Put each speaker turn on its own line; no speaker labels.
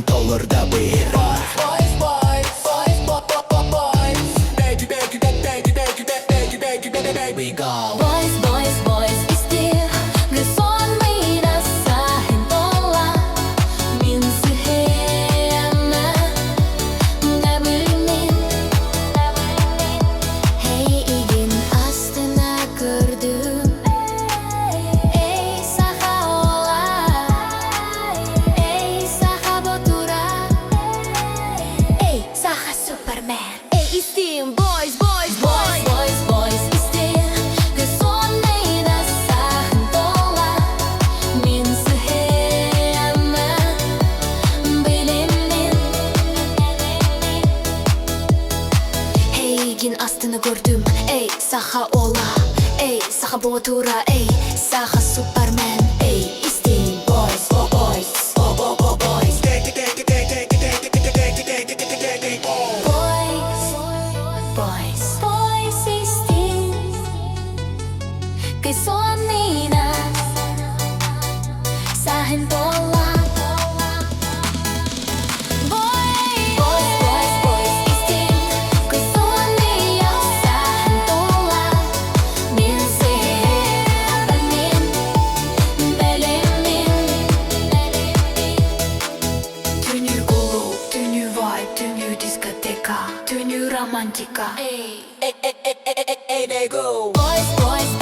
сааһын толурда Биир. We go.
Boys, boys, boys, istir Gëson mina saaһын tolla Min sыһыаҥҥа Bэлэммин Эйиигин астына көрдüm Эй сааһа ола Эй сааһа ботура Эй сааһа супермен Эй истиң boys, boys, boys, boys, boys астını gördüm ey saaһа ola ey saaһа ботура ey saaһа супермен ey истиң boys oh boys oh oh oh boys boys boys istиң gëson mina saaһын tolla Romantica. Hey, hey, hey, hey, hey, hey, they go. Boys, boys.